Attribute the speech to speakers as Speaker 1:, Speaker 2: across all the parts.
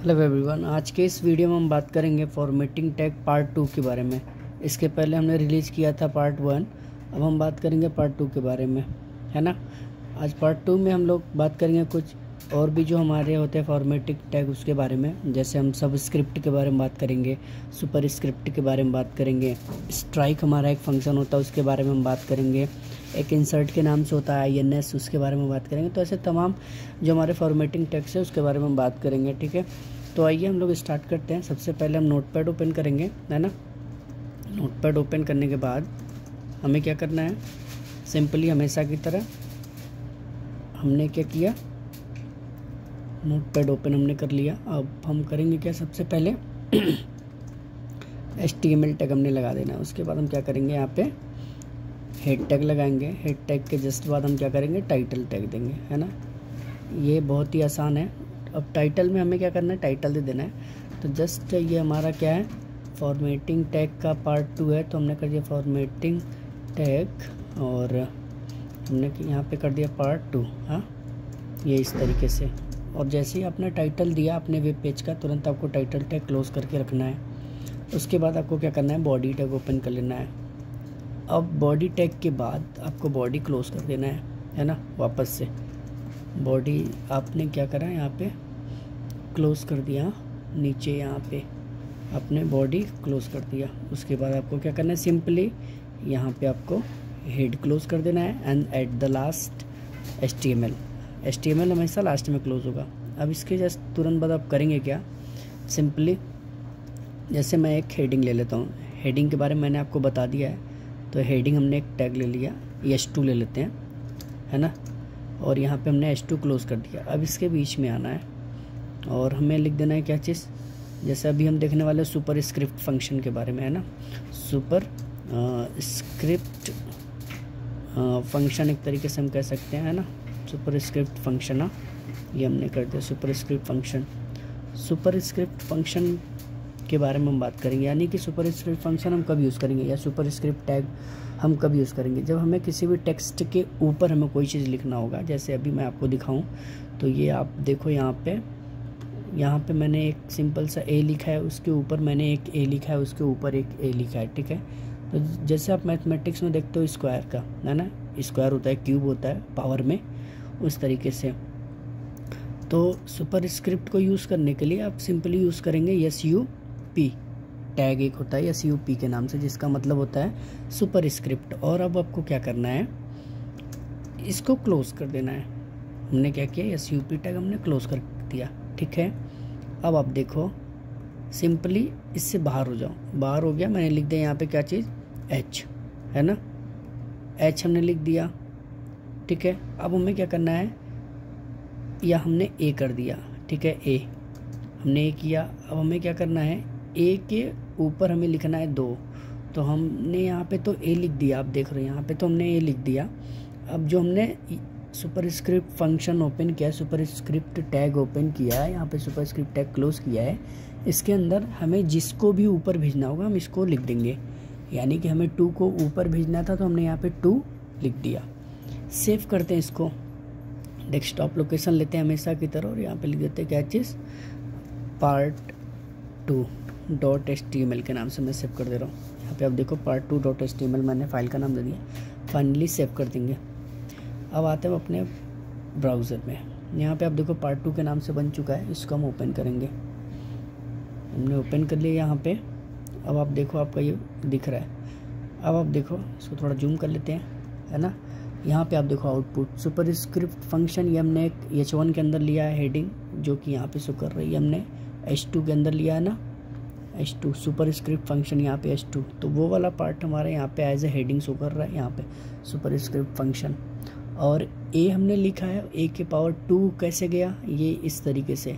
Speaker 1: Hello everyone, आज के इस वीडियो में हम बात करेंगे फॉर्मेटिंग टैग पार्ट 2 के बारे में। इसके पहले हमने रिलीज़ किया था पार्ट 1, अब हम बात करेंगे पार्ट 2 के बारे में, है ना। आज पार्ट 2 में हम लोग बात करेंगे कुछ और भी जो हमारे होते हैं फॉर्मेटिंग टैग उसके बारे में। जैसे हम सब स्क्रिप्ट के बारे में बात करेंगे, सुपर स्क्रिप्ट के बारे में बात करेंगे, स्ट्राइक हमारा एक फंक्शन होता है उसके बारे में हम बात करेंगे, एक इंसर्ट के नाम से होता है INS उसके बारे में बात करेंगे। तो ऐसे तमाम जो हमारे फॉर्मेटिंग टैग्स है उसके बारे में हम बात करेंगे, ठीक है। तो आइए हम लोग स्टार्ट करते हैं। सबसे पहले हम नोटपैड ओपन करेंगे, है ना। नोटपैड ओपन करने के बाद हमें क्या करना है, सिंपली हमेशा की तरह हमने क्या किया, नोटपैड ओपन हमने कर लिया। अब हम करेंगे क्या, सबसे पहले HTML टैग हमने लगा देना है। उसके बाद हम क्या करेंगे, यहाँ पे हेड टैग लगाएंगे। हेड टैग के जस्ट बाद हम क्या करेंगे, टाइटल टैग देंगे, है ना। ये बहुत ही आसान है। अब टाइटल में हमें क्या करना है, टाइटल दे देना है। तो जस्ट ये हमारा क्या है, फॉर्मेटिंग टैग का पार्ट 2 है, तो हमने कर दिया फॉर्मेटिंग टैग और हमने यहाँ पे कर दिया पार्ट 2। हाँ, ये इस तरीके से। और जैसे ही आपने टाइटल दिया अपने वेब पेज का, तुरंत आपको टाइटल टैग क्लोज करके रखना है। उसके बाद आपको क्या करना है, बॉडी टैग ओपन कर लेना है। अब बॉडी टैग के बाद आपको बॉडी क्लोज कर देना है ना। वापस से बॉडी आपने क्या करा, यहाँ पे क्लोज कर दिया, नीचे यहाँ पे आपने बॉडी क्लोज कर दिया। उसके बाद आपको क्या करना है, सिंपली यहाँ पे आपको हेड क्लोज कर देना है and at the last HTML हमेशा लास्ट में क्लोज होगा। अब इसके जस्ट तुरंत बाद आप करेंगे क्या, सिंपली जैसे मैं एक हेडिंग ले लेता हूँ। हेडिंग के बारे में मैंने आपको बता दिया है, तो हेडिंग हमने एक टैग ले लिया, H2 ले लेते हैं, है ना। और यहाँ पे हमने H2 क्लोज कर दिया। अब इसके बीच में आना है और हमें लिख देना है क्या चीज़, जैसे अभी हम देखने वाले सुपर स्क्रिप्ट फंक्शन के बारे में, है ना। सुपर स्क्रिप्ट फंक्शन एक तरीके से हम कह सकते हैं, है ना। सुपर स्क्रिप्ट फंक्शन, हाँ, ये हमने कर दिया super script function. Super script function के बारे में हम बात करेंगे, यानी कि सुपर स्क्रिप्ट फंक्शन हम कब यूज़ करेंगे या सुपर स्क्रिप्ट टैग हम कब यूज़ करेंगे, जब हमें किसी भी टेक्स्ट के ऊपर हमें कोई चीज़ लिखना होगा। जैसे अभी मैं आपको दिखाऊं तो ये आप देखो, यहाँ पे मैंने एक सिंपल सा A लिखा है, उसके ऊपर मैंने एक A लिखा है, उसके ऊपर एक A लिखा है, ठीक है। तो जैसे आप मैथमेटिक्स में देखते हो स्क्वायर का, है ना, स्क्वायर होता है, क्यूब होता है पावर में, उस तरीके से। तो सुपर स्क्रिप्ट को यूज़ करने के लिए आप सिंपली यूज़ करेंगे SUP टैग, एक होता है SUP के नाम से, जिसका मतलब होता है सुपर स्क्रिप्ट। और अब आपको क्या करना है, इसको क्लोज कर देना है। हमने क्या किया, SUP टैग हमने क्लोज कर दिया, ठीक है। अब आप देखो, सिंपली इससे बाहर हो जाओ। बाहर हो गया, मैंने लिख दिया यहाँ पे क्या चीज़, H, है ना। H हमने लिख दिया, ठीक है। अब हमें क्या करना है, या हमने A कर दिया, ठीक है, A हमने A किया। अब हमें क्या करना है, A के ऊपर हमें लिखना है 2, तो हमने यहाँ पे तो A लिख दिया, आप देख रहे हो यहाँ पे तो हमने A लिख दिया। अब जो हमने सुपर स्क्रिप्ट फंक्शन ओपन किया है, सुपर स्क्रिप्ट टैग ओपन किया है, यहाँ पे सुपर स्क्रिप्ट टैग क्लोज किया है, इसके अंदर हमें जिसको भी ऊपर भेजना होगा हम इसको लिख देंगे। यानी कि हमें 2 को ऊपर भेजना था, तो हमने यहाँ पे 2 लिख दिया। सेव करते हैं इसको, डेस्कटॉप लोकेशन लेते हैं हमेशा की तरह, और यहाँ पे लिख देते हैं क्या चीज़, पार्ट 2.html के नाम से मैं सेव कर दे रहा हूँ। यहाँ पे आप देखो पार्ट 2.html मैंने फाइल का नाम दे दिया। फाइनली सेव कर देंगे। अब आते हैं अपने ब्राउज़र में, यहाँ पे आप देखो पार्ट 2 के नाम से बन चुका है, इसको हम ओपन करेंगे। हमने ओपन कर लिया यहाँ पे। अब आप देखो, आपका ये दिख रहा है। अब आप देखो, इसको थोड़ा जूम कर लेते हैं, है ना। यहाँ पे आप देखो आउटपुट सुपर स्क्रिप्ट फंक्शन, ये हमने एक H1 के अंदर लिया है हेडिंग, जो कि यहाँ पे शो कर रही है, हमने H2 के अंदर लिया है ना, H2 सुपर स्क्रिप्ट फंक्शन, यहाँ पे H2, तो वो वाला पार्ट हमारा यहाँ पे एज ए हेडिंग शो कर रहा है, यहाँ पे सुपर स्क्रिप्ट फंक्शन। और A हमने लिखा है, A के पावर 2 कैसे गया, ये इस तरीके से।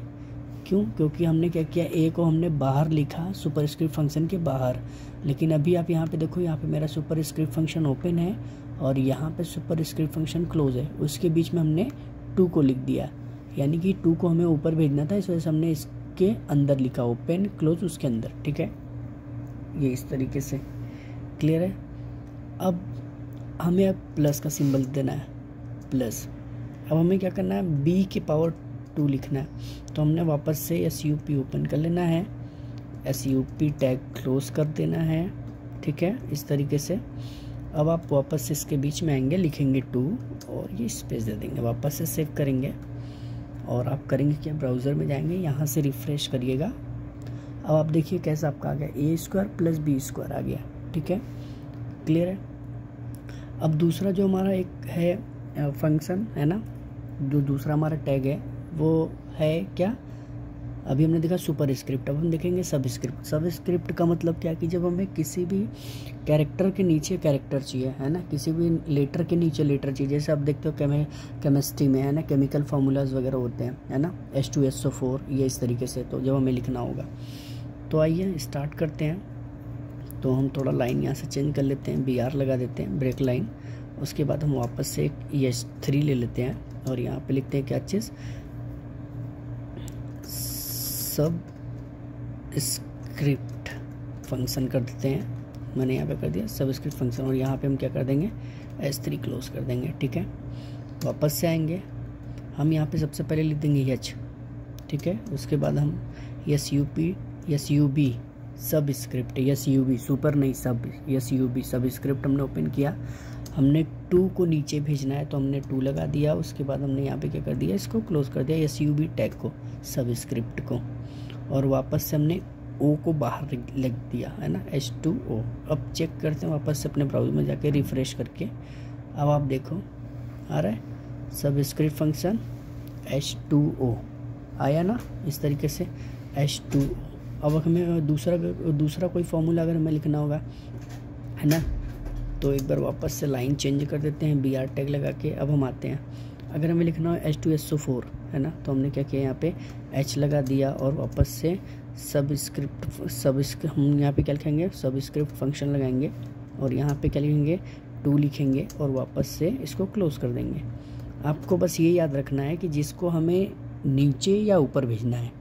Speaker 1: क्यों, क्योंकि हमने क्या किया, A को हमने बाहर लिखा, सुपर स्क्रिप्ट फंक्शन के बाहर। लेकिन अभी आप यहाँ पे देखो, यहाँ पे मेरा सुपर स्क्रिप्ट फंक्शन ओपन है और यहाँ पे सुपर स्क्रिप्ट फंक्शन क्लोज है, उसके बीच में हमने 2 को लिख दिया। यानी कि 2 को हमें ऊपर भेजना था, इस वजह से हमने इसके अंदर लिखा, ओपन क्लोज उसके अंदर, ठीक है। ये इस तरीके से क्लियर है। अब हमें अब प्लस का सिंबल देना है, प्लस। अब हमें क्या करना है, B के पावर 2 लिखना है तो हमने वापस से SUP ओपन कर लेना है, SUP टैग क्लोज कर देना है, ठीक है, इस तरीके से। अब आप वापस से इसके बीच में आएंगे, लिखेंगे 2 और ये स्पेस दे देंगे, वापस से सेव करेंगे और आप करेंगे क्या, ब्राउज़र में जाएंगे, यहाँ से रिफ़्रेश करिएगा। अब आप देखिए कैसा आपका आ गया, A² + B² आ गया, ठीक है, क्लियर है। अब दूसरा जो हमारा एक है फंक्शन है ना, जो दूसरा हमारा टैग है वो है क्या, अभी हमने देखा सुपरस्क्रिप्ट, अब हम देखेंगे सबस्क्रिप्ट। सबस्क्रिप्ट का मतलब क्या कि जब हमें किसी भी कैरेक्टर के नीचे कैरेक्टर चाहिए, है ना, किसी भी लेटर के नीचे लेटर चाहिए, जैसे आप देखते हो केमिस्ट्री में, है ना, केमिकल फार्मूलाज वगैरह होते हैं, है ना, H2SO4, ये इस तरीके से, तो जब हमें लिखना होगा तो आइए स्टार्ट करते हैं। तो हम थोड़ा लाइन यहाँ से चेंज कर लेते हैं, BR लगा देते हैं, ब्रेक लाइन। उसके बाद हम वापस से एक ES3 ले लेते हैं और यहाँ पे लिखते हैं क्या चीज़, सब स्क्रिप्ट फंक्शन कर देते हैं। मैंने यहाँ पे कर दिया सब स्क्रिप्ट फंक्शन और यहाँ पे हम क्या कर देंगे, S3 क्लोज कर देंगे, ठीक है। वापस से आएंगे, हम यहाँ पे सबसे पहले लिख देंगे H, ठीक है। उसके बाद हम SUB सब स्क्रिप्ट, SUB सुपर नहीं, SUB सब स्क्रिप्ट हमने ओपन किया। हमने 2 को नीचे भेजना है तो हमने 2 लगा दिया। उसके बाद हमने यहाँ पे क्या कर दिया, इसको क्लोज कर दिया, SUB टैग को, सब स्क्रिप्ट को, और वापस से हमने O को बाहर लिख दिया, है ना, H2O। अब चेक करते हैं वापस से अपने ब्राउज़र में जाके रिफ़्रेश करके। अब आप देखो आ रहा है सब स्क्रिप्ट फंक्शन H2O आया ना, इस तरीके से H2O। अब हमें दूसरा कोई फॉर्मूला अगर हमें लिखना होगा, है ना, तो एक बार वापस से लाइन चेंज कर देते हैं, BR टैग लगा के। अब हम आते हैं, अगर हमें लिखना हो H2SO4, है ना, तो हमने क्या किया, यहाँ पे H लगा दिया और वापस से सब स्क्रिप्ट हम यहाँ पे क्या लिखेंगे, सब स्क्रिप्ट फंक्शन लगाएंगे और यहाँ पे क्या लिखेंगे, 2 लिखेंगे और वापस से इसको क्लोज कर देंगे। आपको बस ये याद रखना है कि जिसको हमें नीचे या ऊपर भेजना है,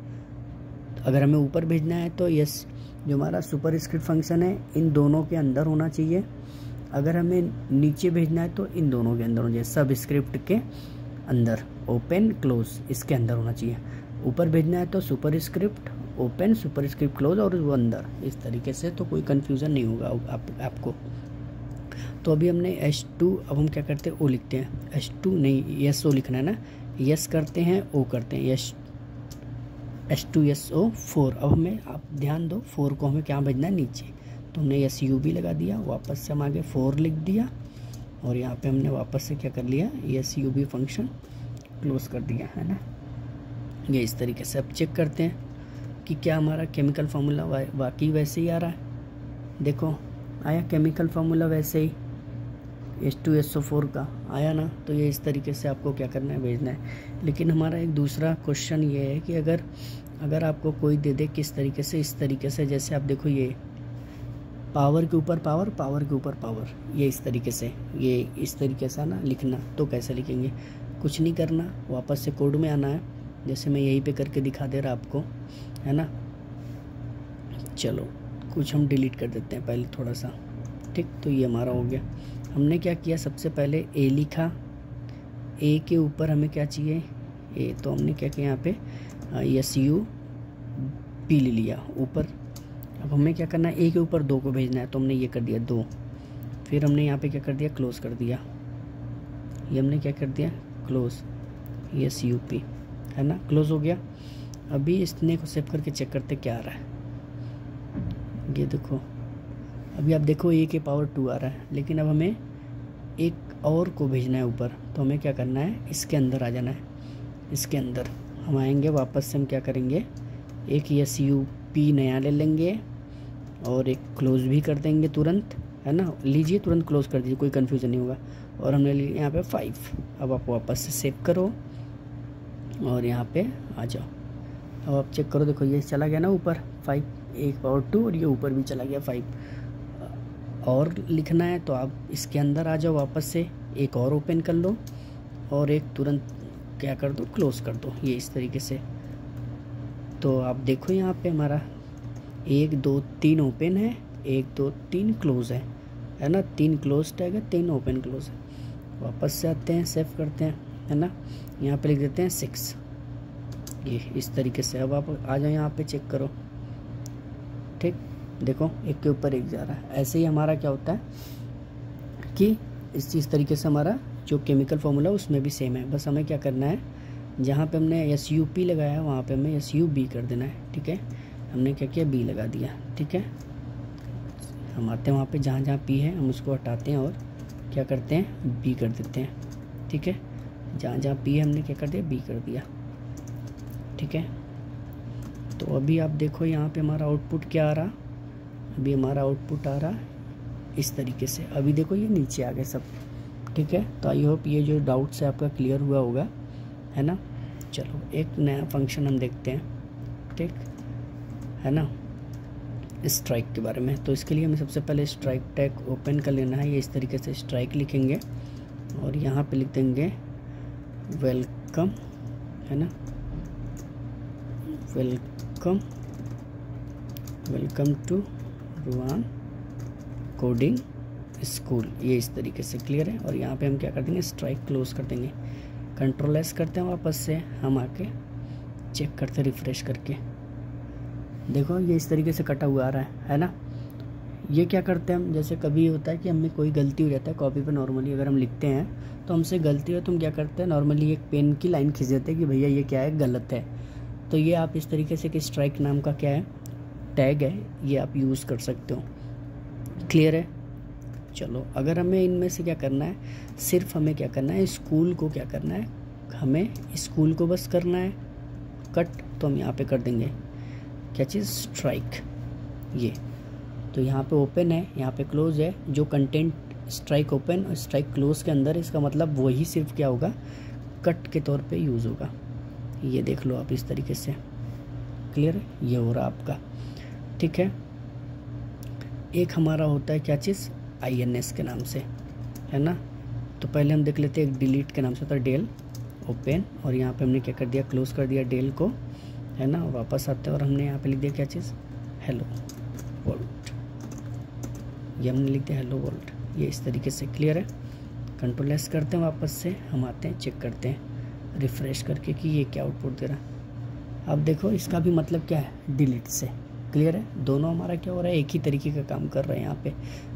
Speaker 1: अगर हमें ऊपर भेजना है तो यस, जो हमारा सुपर स्क्रिप्ट फंक्शन है इन दोनों के अंदर होना चाहिए। अगर हमें नीचे भेजना है तो इन दोनों के अंदर होना चाहिए, सब स्क्रिप्ट के अंदर, ओपन क्लोज इसके अंदर होना चाहिए। ऊपर भेजना है तो super script open, super script close और वो अंदर, इस तरीके से, तो कोई कन्फ्यूज़न नहीं होगा आपको। तो अभी हमने H2, अब हम क्या करते हैं, O लिखते हैं, H2 नहीं, SO लिखना है ना, यस करते हैं, O करते हैं, H2SO4। अब हमें, आप ध्यान दो, 4 को हमें क्या भेजना है, नीचे, तो हमने SUB लगा दिया, वापस से हम आगे 4 लिख दिया और यहाँ पे हमने वापस से क्या कर लिया, SUB फंक्शन क्लोज कर दिया, है ना, ये इस तरीके से। अब चेक करते हैं कि क्या हमारा केमिकल फार्मूला वाकई वैसे ही आ रहा है। देखो आया केमिकल फार्मूला वैसे ही, H2SO4 का आया ना। तो ये इस तरीके से आपको क्या करना है, भेजना है। लेकिन हमारा एक दूसरा क्वेश्चन ये है कि अगर आपको कोई दे दे किस तरीके से, इस तरीके से, जैसे आप देखो ये पावर के ऊपर पावर, पावर के ऊपर पावर, ये इस तरीके से, ये इस तरीके से ना लिखना, तो कैसे लिखेंगे, कुछ नहीं करना, वापस से कोड में आना है, जैसे मैं यहीं पे करके दिखा दे रहा आपको, है ना। चलो कुछ हम डिलीट कर देते हैं पहले थोड़ा सा, ठीक। तो ये हमारा हो गया। हमने क्या किया, सबसे पहले A लिखा, A के ऊपर हमें क्या चाहिए, A, तो हमने क्या किया, यहाँ पे SUB ले लिया ऊपर। अब हमें क्या करना है, A के ऊपर 2 को भेजना है, तो हमने ये कर दिया 2। फिर हमने यहाँ पे क्या कर दिया, क्लोज कर दिया, ये हमने क्या कर दिया, क्लोज, SUP, है ना, क्लोज हो गया। अभी इसने को सेव करके चेक करते क्या आ रहा है, ये देखो, अभी आप देखो A के पावर 2 आ रहा है, लेकिन अब हमें एक और को भेजना है ऊपर, तो हमें क्या करना है, इसके अंदर आ जाना है। इसके अंदर हम आएंगे, वापस से हम क्या करेंगे, एक SUP नया ले लेंगे और एक क्लोज भी कर देंगे तुरंत, है ना, लीजिए तुरंत क्लोज कर दीजिए, कोई कन्फ्यूज़न नहीं होगा। और हमने लिया यहाँ पे 5। अब आप वापस से सेव करो और यहाँ पे आ जाओ। अब आप चेक करो, देखो ये चला गया ना ऊपर 5, एक पावर 2, और ये ऊपर भी चला गया 5। और लिखना है तो आप इसके अंदर आ जाओ, वापस से एक और ओपन कर लो और एक तुरंत क्या कर दो, क्लोज कर दो, ये इस तरीके से। तो आप देखो यहाँ पे हमारा 1 2 3 ओपन है, 1 2 3 क्लोज है ना, 3 क्लोज टैग है, 3 ओपन क्लोज है। वापस से आते हैं, सेव करते हैं, है ना, यहाँ पे लिख देते हैं 6, ये इस तरीके से। अब आप आ जाओ यहाँ पे, चेक करो, ठीक, देखो एक के ऊपर एक जा रहा है। ऐसे ही हमारा क्या होता है कि इस तरीके से हमारा जो केमिकल फॉर्मूला उसमें भी सेम है। बस हमें क्या करना है, जहाँ पे हमने SUP लगाया वहाँ पे हमें SUB कर देना है, ठीक है। हमने क्या किया, B लगा दिया, ठीक है। हम आते हैं वहाँ पे जहाँ जहाँ P है हम उसको हटाते हैं और क्या करते हैं, B कर देते हैं, ठीक है। जहाँ जहाँ P है हमने क्या कर दिया, B कर दिया, ठीक है। तो अभी आप देखो यहाँ पे हमारा आउटपुट क्या आ रहा, अभी हमारा आउटपुट आ रहा इस तरीके से। अभी देखो ये नीचे आ गए सब, ठीक है। तो आई होप ये जो डाउट से आपका क्लियर हुआ होगा, है ना। चलो एक नया फंक्शन हम देखते हैं, ठीक है ना, स्ट्राइक के बारे में। तो इसके लिए हमें सबसे पहले स्ट्राइक टैग ओपन कर लेना है। ये इस तरीके से स्ट्राइक लिखेंगे और यहाँ पे लिख देंगे वेलकम, है ना, वेलकम टू रुआन कोडिंग स्कूल। ये इस तरीके से क्लियर है। और यहाँ पे हम क्या कर देंगे, स्ट्राइक क्लोज कर देंगे। कंट्रोल S करते हैं, वापस से हम आके चेक करते हैं रिफ्रेश करके। देखो ये इस तरीके से कटा हुआ आ रहा है ना। ये क्या करते हैं हम, जैसे कभी होता है कि हमें कोई गलती हो जाता है कॉपी पे, नॉर्मली अगर हम लिखते हैं तो हमसे गलती हो तो हम क्या करते हैं, नॉर्मली एक पेन की लाइन खींच देते हैं कि भैया ये क्या है, गलत है। तो ये आप इस तरीके से कि स्ट्राइक नाम का क्या है, टैग है, ये आप यूज़ कर सकते हो। क्लियर है। चलो अगर हमें इनमें से क्या करना है, सिर्फ हमें क्या करना है, स्कूल को क्या करना है, हमें स्कूल को बस करना है कट। तो हम यहाँ पे कर देंगे क्या चीज़, स्ट्राइक। ये तो यहाँ पे ओपन है, यहाँ पे क्लोज है। जो कंटेंट स्ट्राइक ओपन और स्ट्राइक क्लोज के अंदर, इसका मतलब वही सिर्फ क्या होगा, कट के तौर पे यूज़ होगा। ये देख लो आप इस तरीके से, क्लियर है। ये हो रहा आपका, ठीक है। एक हमारा होता है क्या चीज़, INS के नाम से, है ना। तो पहले हम देख लेते हैं, एक डिलीट के नाम से होता है डेल ओपन, और यहाँ पे हमने क्या कर दिया, क्लोज कर दिया डेल को, है ना। वापस आते हैं और हमने यहाँ पे लिख दिया क्या चीज़, हेलो वर्ल्ड। ये हमने लिख दिया हेलो वर्ल्ड। ये इस तरीके से क्लियर है। कंट्रोल S करते हैं, वापस से हम आते हैं, चेक करते हैं रिफ़्रेश करके कि ये क्या आउटपुट दे रहा। अब देखो इसका भी मतलब क्या है, डिलीट से। क्लियर है। दोनों हमारा क्या हो रहा है, एक ही तरीके का काम कर रहे हैं यहाँ पे।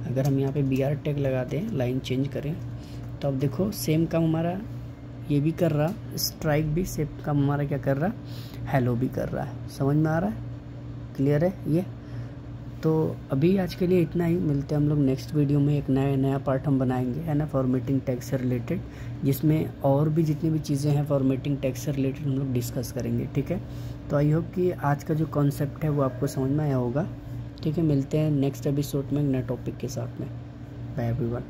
Speaker 1: अगर हम यहाँ पे BR टैग लगा दें, लाइन चेंज करें, तो अब देखो सेम काम हमारा ये भी कर रहा, स्ट्राइक भी सेम काम हमारा क्या कर रहा, हेलो भी कर रहा है। समझ में आ रहा है, क्लियर है ये। तो अभी आज के लिए इतना ही, मिलते हैं हम लोग नेक्स्ट वीडियो में। एक नया पार्ट हम बनाएंगे, है ना, फॉर्मेटिंग टैग से रिलेटेड, जिसमें और भी जितनी भी चीज़ें हैं फॉर्मेटिंग टैग से रिलेटेड हम लोग डिस्कस करेंगे, ठीक है। तो आई होप कि आज का जो कॉन्सेप्ट है वो आपको समझ में आया होगा, ठीक है। मिलते हैं नेक्स्ट एपिसोड में नए टॉपिक के साथ में। Bye everyone.